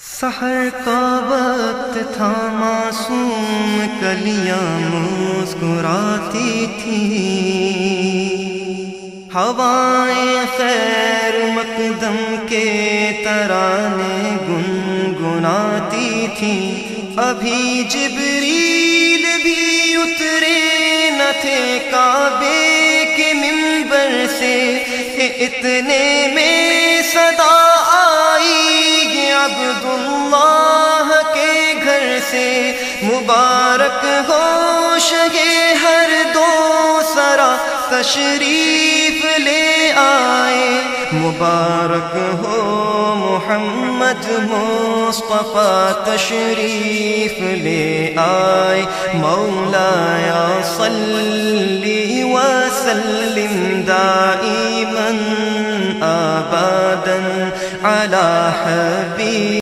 سحر کا وقت تھا، معصوم کلیاں مسکراتی تھیں، ہوائیں خیر مقدم کے ترانے گنگناتی تھیں۔ ابھی جبریل بھی اترے نہ تھے کعبے کے منبر سے کہ اتنے میں صدا آئی عبداللہ کے گھر سے۔ مبارک ہو شگے ہر دو سرا تشریف لے آئے، مبارک ہو محمد مصطفیٰ تشریف لے آئے۔ مولایا صلی وسلم دائما ابدا علی حبیب